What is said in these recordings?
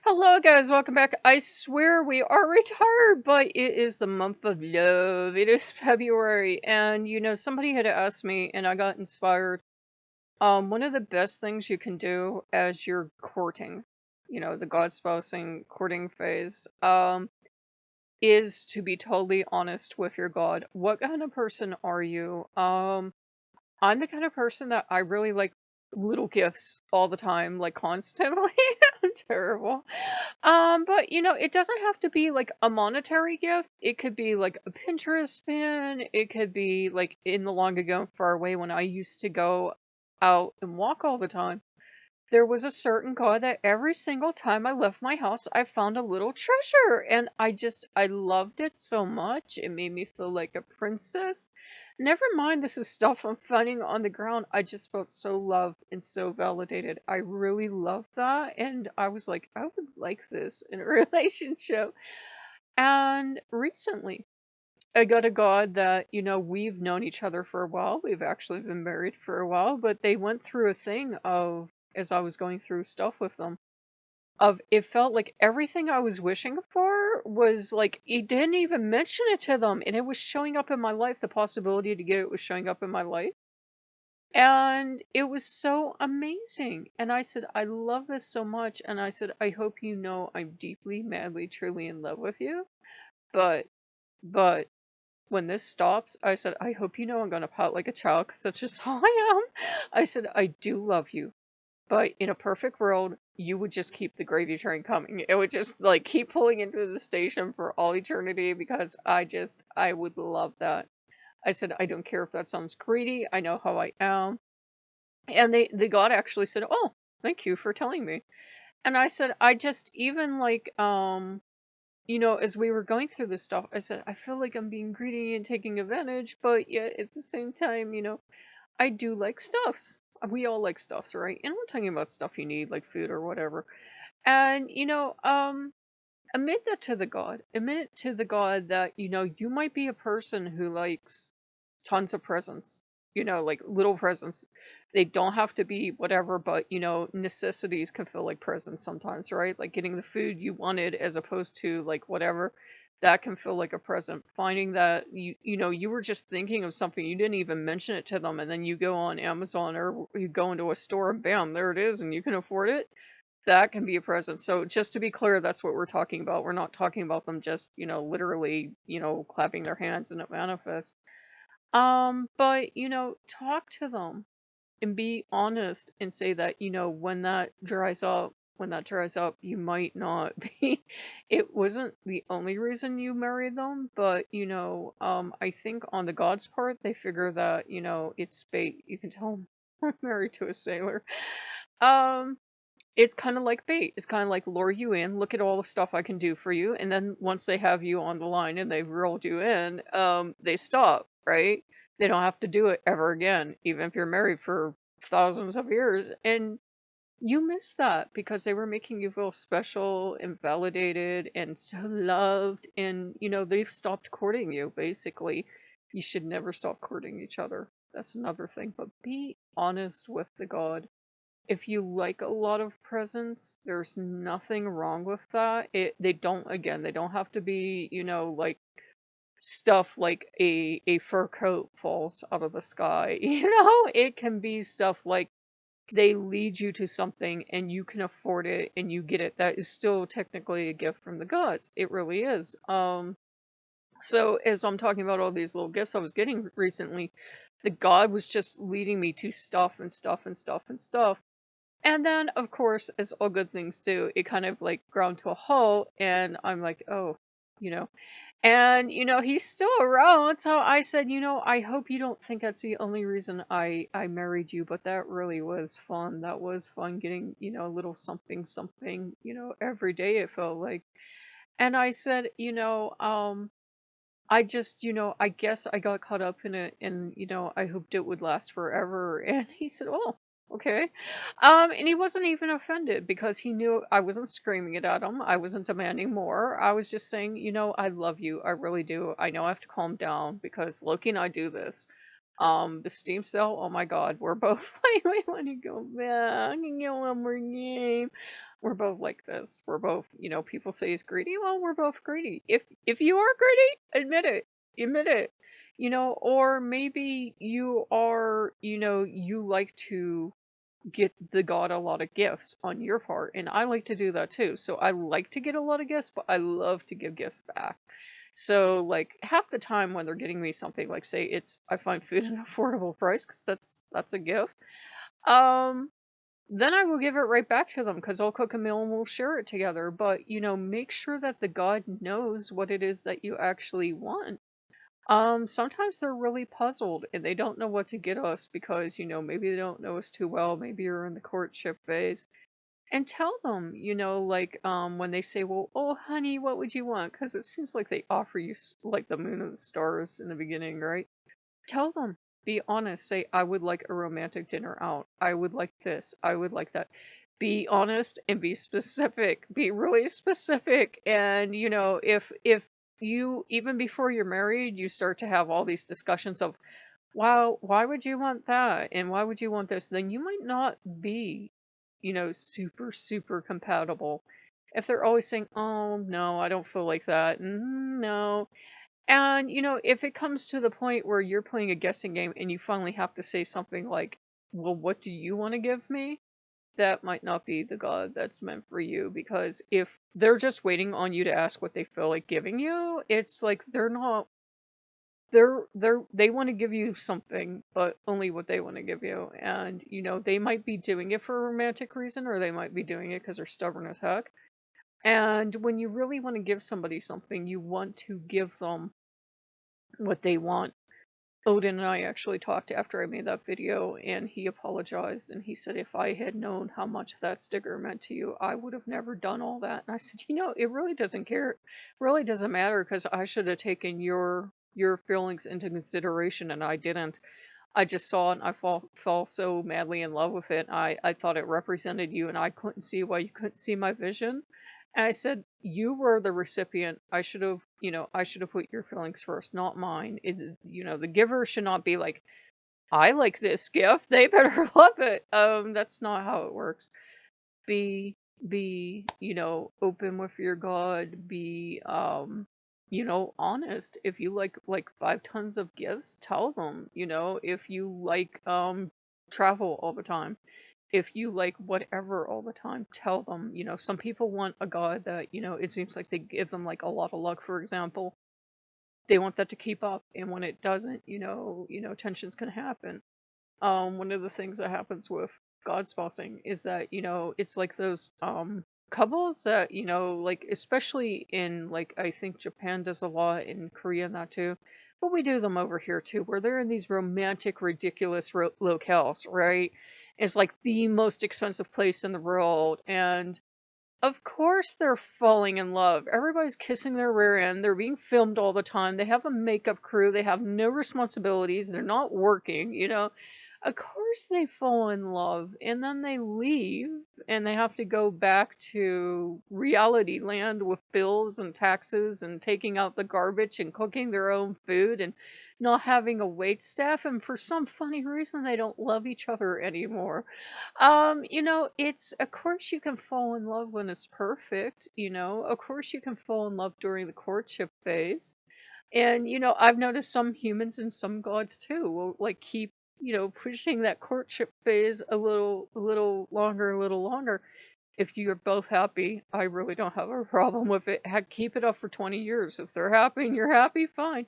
Hello, guys. Welcome back. I swear we are retired, but it is the month of love. It is February, and somebody had asked me, and I got inspired. One of the best things you can do as you're courting, the Godspousing courting phase, is to be totally honest with your God. What kind of person are you? I'm the kind of person that I really like little gifts all the time, like constantly. I'm terrible. But it doesn't have to be like a monetary gift. It could be like a Pinterest pin. It could be like in the long ago, far away when I used to go out and walk all the time. There was a certain god that every single time I left my house, I found a little treasure, and I loved it so much. It made me feel like a princess. Never mind, this is stuff I'm finding on the ground. I just felt so loved and so validated. I really loved that, and I was like, I would like this in a relationship. And recently, I got a god that, we've known each other for a while. We've actually been married for a while, but they went through a thing of, as I was going through stuff with them, of it felt like everything I was wishing for was like, it didn't even mention it to them, and it was showing up in my life. The possibility to get it was showing up in my life. And it was so amazing. And I said, I love this so much. And I said, I hope you know I'm deeply, madly, truly in love with you. But, but when this stops, I said, I hope you know I'm gonna pout like a child because that's just how I am. I said, I do love you, but in a perfect world, you would just keep the gravy train coming. It would just like keep pulling into the station for all eternity because I would love that. I said, I don't care if that sounds greedy. I know how I am. And the God actually said, oh, thank you for telling me. And I said, I just even like as we were going through this stuff, I said, I feel like I'm being greedy and taking advantage, but yet at the same time, I do like stuffs. We all like stuffs, right? And we're talking about stuff you need, like food or whatever. And, admit that to the God. Admit it to the God that, you might be a person who likes tons of presents, like little presents. They don't have to be whatever, but necessities can feel like presents sometimes, right? Like getting the food you wanted as opposed to like whatever. That can feel like a present. Finding that you were just thinking of something, you didn't even mention it to them, and then you go on Amazon or you go into a store and bam, there it is, and you can afford it. That can be a present. So just to be clear, that's what we're talking about. We're not talking about them just, literally, clapping their hands and it manifests. But talk to them and be honest and say that, when that dries up, you might not be. It wasn't the only reason you married them, but I think on the God's part, they figure that, it's bait. You can tell I'm married to a sailor. Um, it's kind of like bait. It's kind of like lure you in. Look at all the stuff I can do for you, and then once they have you on the line and they've reeled you in, they stop. Right? They don't have to do it ever again, even if you're married for thousands of years. And you miss that because they were making you feel special and validated and so loved, and they've stopped courting you. Basically, you should never stop courting each other. That's another thing. But be honest with the God. If you like a lot of presents, there's nothing wrong with that. They don't have to be, like stuff like a fur coat falls out of the sky. It can be stuff like they lead you to something and you can afford it and you get it. That is still technically a gift from the gods. It really is. So as I'm talking about all these little gifts I was getting recently, the god was just leading me to stuff and stuff and stuff and stuff. And then, of course, as all good things do, it kind of like ground to a halt, and I'm like, oh, you know. And, he's still around, so I said, I hope you don't think that's the only reason I married you, but that really was fun. That was fun getting, a little something, something, every day it felt like. And I said, I just, I guess I got caught up in it and, I hoped it would last forever. And he said, oh, okay. And he wasn't even offended because he knew I wasn't screaming it at him. I wasn't demanding more. I was just saying, I love you. I really do. I know I have to calm down because Loki and I do this. The Steam sale, oh my God, we're both like, we want to go back and get one more game. We're both like this. We're both, people say he's greedy. Well, we're both greedy. If you are greedy, admit it. Admit it. Or maybe you are, you like to get the god a lot of gifts on your part, and I like to do that too. So I like to get a lot of gifts, but I love to give gifts back. So like half the time when they're getting me something, like say it's I find food at an affordable price, because that's a gift. Um, then I will give it right back to them because I'll cook a meal and we'll share it together. But make sure that the god knows what it is that you actually want. Sometimes they're really puzzled and they don't know what to get us because, maybe they don't know us too well. Maybe you're in the courtship phase. And tell them, like, when they say, well, oh, honey, what would you want? Because it seems like they offer you, like, the moon and the stars in the beginning, right? Tell them. Be honest. Say, I would like a romantic dinner out. I would like this. I would like that. Be honest and be specific. Be really specific. And, if you, even before you're married, you start to have all these discussions of, wow, why would you want that? And why would you want this? Then you might not be, super, super compatible. If they're always saying, oh, no, I don't feel like that. No. And, if it comes to the point where you're playing a guessing game and you finally have to say something like, well, what do you want to give me? That might not be the God that's meant for you, because if they're just waiting on you to ask what they feel like giving you, it's like they're not they want to give you something, but only what they want to give you. And, they might be doing it for a romantic reason, or they might be doing it because they're stubborn as heck. And when you really want to give somebody something, you want to give them what they want. Odin and I actually talked after I made that video, and he apologized and he said, if I had known how much that sticker meant to you, I would have never done all that. And I said, it really doesn't care. It really doesn't matter, because I should have taken your feelings into consideration and I didn't. I just saw it and I fell so madly in love with it. I thought it represented you and I couldn't see why you couldn't see my vision. And I said, you were the recipient. I should have put your feelings first, not mine. The giver should not be like, I like this gift. They better love it. That's not how it works. Be open with your God. Be honest. If you like 5 tons of gifts, tell them. If you like travel all the time, if you like whatever all the time, tell them. Some people want a God that, it seems like they give them like a lot of luck, for example. They want that to keep up, and when it doesn't, tensions can happen. One of the things that happens with Godspousing is that, it's like those couples that, like especially in, like, I think Japan does a lot, in Korea and that too. But we do them over here too, where they're in these romantic, ridiculous locales, right? It's like the most expensive place in the world, and of course they're falling in love. Everybody's kissing their rear end. They're being filmed all the time. They have a makeup crew. They have no responsibilities. They're not working. Of course they fall in love, and then they leave and they have to go back to reality land with bills and taxes and taking out the garbage and cooking their own food and not having a wait staff, and for some funny reason they don't love each other anymore. It's, of course you can fall in love when it's perfect, of course you can fall in love during the courtship phase. And, I've noticed some humans and some gods too will like keep, pushing that courtship phase a little longer, a little longer. If you're both happy, I really don't have a problem with it. Heck, keep it up for 20 years. If they're happy and you're happy, fine.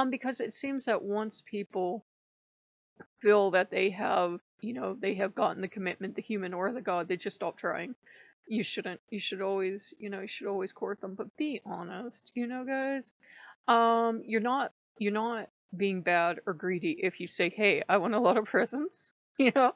Because it seems that once people feel that they have gotten the commitment, the human or the god, they just stop trying. You shouldn't. You should always court them, but be honest, guys. You're not being bad or greedy if you say, hey, I want a lot of presents. You know,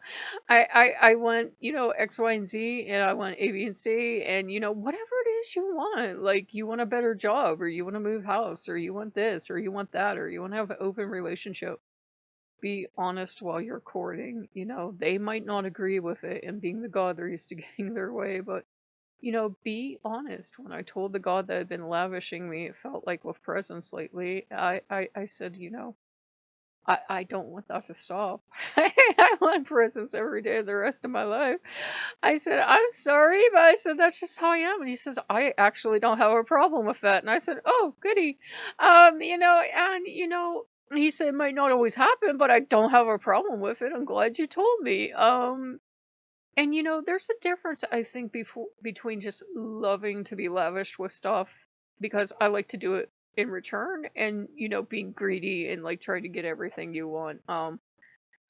I want, X, Y, and Z, and I want A, B, and C, and whatever it is you want. Like, you want a better job, or you want to move house, or you want this, or you want that, or you want to have an open relationship. Be honest while you're courting. They might not agree with it, and being the god, they're used to getting their way, but be honest. When I told the god that had been lavishing me, it felt like with presents lately, I said, I don't want that to stop. I want presents every day of the rest of my life. I said, "I'm sorry," but I said, "That's just how I am." And he says, "I actually don't have a problem with that." And I said, "Oh, goody." He said, "It might not always happen, but I don't have a problem with it. I'm glad you told me." And there's a difference, I think, between just loving to be lavished with stuff because I like to do it in return and, being greedy and like trying to get everything you want.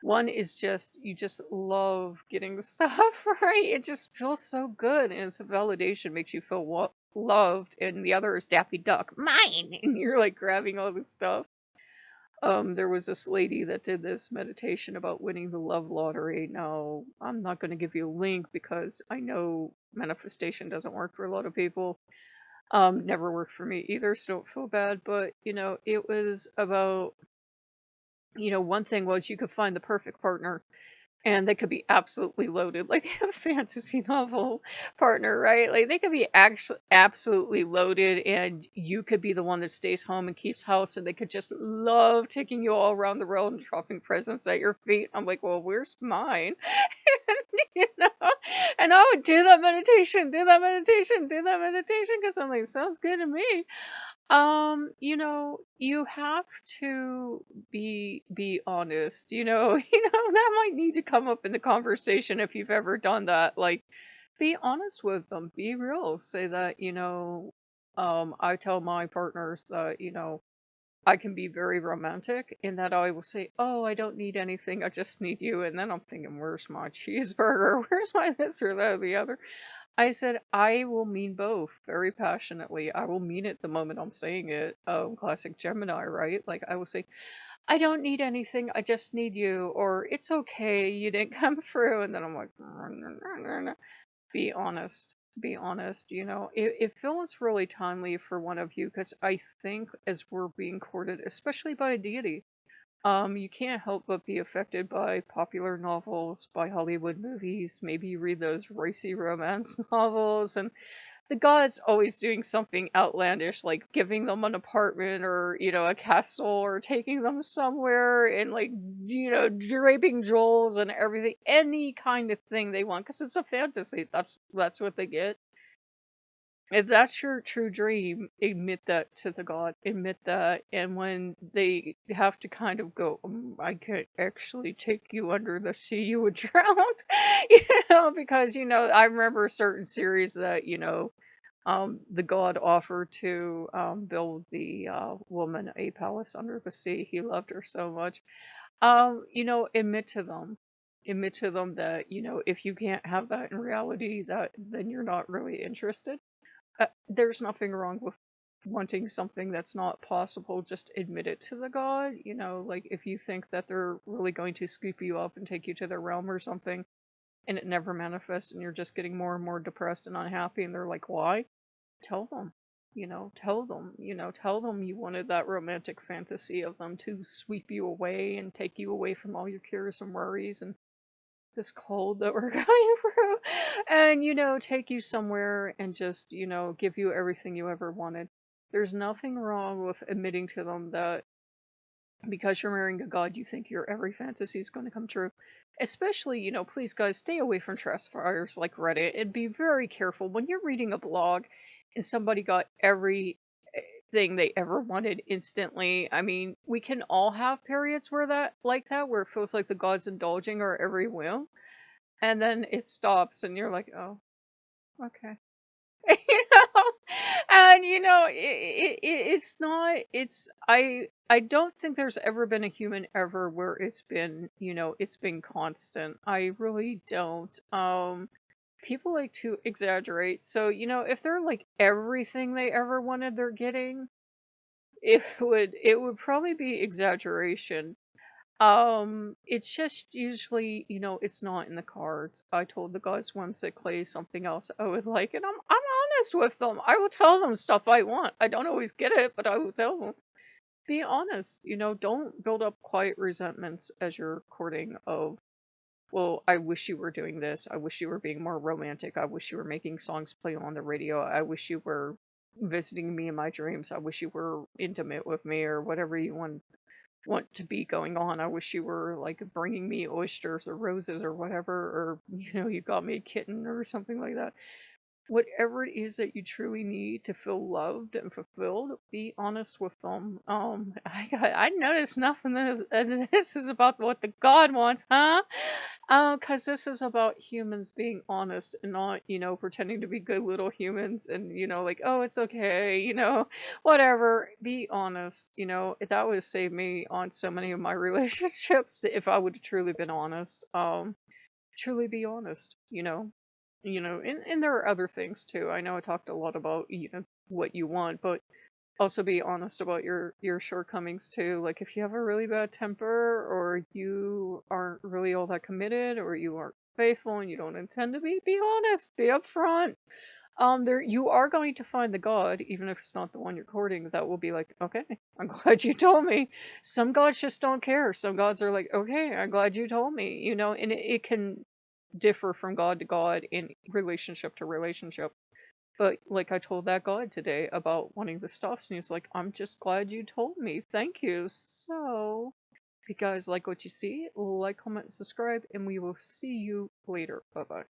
One is just you just love getting the stuff, right? It just feels so good, and it's a validation, makes you feel loved. And the other is Daffy Duck, mine, and you're like grabbing all this stuff. There was this lady that did this meditation about winning the love lottery. Now, I'm not going to give you a link because I know manifestation doesn't work for a lot of people. Never worked for me either, so don't feel bad. But, it was about, one thing was you could find the perfect partner and they could be absolutely loaded, like a fantasy novel partner, right? Like they could be actually absolutely loaded, and you could be the one that stays home and keeps house, and they could just love taking you all around the world and dropping presents at your feet. I'm like, well, where's mine? you know? And I would do that meditation, do that meditation, do that meditation, because I'm like, sounds good to me. You have to be honest, that might need to come up in the conversation if you've ever done that. Like, be honest with them, be real. Say that, I tell my partners that, I can be very romantic in that I will say, "Oh, I don't need anything, I just need you." And then I'm thinking, where's my cheeseburger? Where's my this or that or the other? I said, I will mean both very passionately. I will mean it the moment I'm saying it. Classic Gemini, right? Like I will say, I don't need anything. I just need you. Or it's okay. You didn't come through. And then I'm like, be honest. Be honest. It feels really timely for one of you because I think as we're being courted, especially by a deity, you can't help but be affected by popular novels, by Hollywood movies. Maybe you read those racy romance novels, and the god's always doing something outlandish, like giving them an apartment or, a castle, or taking them somewhere and like, draping jewels and everything, any kind of thing they want, because it's a fantasy. That's what they get. If that's your true dream, admit that to the god. Admit that. And when they have to kind of go, I can't actually take you under the sea, you would drown. Because, I remember a certain series that, the god offered to build the woman a palace under the sea. He loved her so much. Admit to them. Admit to them that, if you can't have that in reality, that then you're not really interested. There's nothing wrong with wanting something that's not possible. Just admit it to the god. Like if you think that they're really going to scoop you up and take you to their realm or something, and it never manifests, and you're just getting more and more depressed and unhappy, and they're like, why? Tell them. Tell them you wanted that romantic fantasy of them to sweep you away and take you away from all your cares and worries and this cold that we're going through, and take you somewhere and just give you everything you ever wanted. There's nothing wrong with admitting to them that because you're marrying a god, you think your every fantasy is going to come true. Especially, please guys, stay away from trust fires like Reddit, and be very careful when you're reading a blog and somebody got every thing they ever wanted instantly. I mean, we can all have periods where it feels like the gods indulging our every whim, and then it stops and you're like, oh, okay. you know and it's not it's I don't think there's ever been a human ever where it's been constant. I really don't. People like to exaggerate, so if they're like everything they ever wanted they're getting, it would probably be exaggeration. It's just usually, it's not in the cards. I told the guys once at Clay something else I would like, and I'm honest with them. I will tell them stuff I want. I don't always get it, but I will tell them. Be honest. Don't build up quiet resentments as you're courting of, well, I wish you were doing this. I wish you were being more romantic. I wish you were making songs play on the radio. I wish you were visiting me in my dreams. I wish you were intimate with me or whatever you want want to be going on. I wish you were like bringing me oysters or roses or whatever, or you got me a kitten or something like that. Whatever it is that you truly need to feel loved and fulfilled, be honest with them. I noticed nothing and this is about what the God wants, huh? Because this is about humans being honest and not, pretending to be good little humans and, like, oh, it's okay, whatever. Be honest, that would save me on so many of my relationships if I would have truly been honest. Truly be honest, and there are other things too. I know I talked a lot about, what you want, but also be honest about your shortcomings too. Like if you have a really bad temper or you aren't really all that committed or you aren't faithful and you don't intend to be honest, be upfront. There you are going to find the God, even if it's not the one you're courting, that will be like, okay, I'm glad you told me. Some gods just don't care. Some gods are like, okay, I'm glad you told me, and it can differ from god to god in relationship to relationship. But like I told that god today about wanting the stuffs, and he was like, I'm just glad you told me. Thank you. So, if you guys like what you see, like, comment, and subscribe, and we will see you later. Bye bye.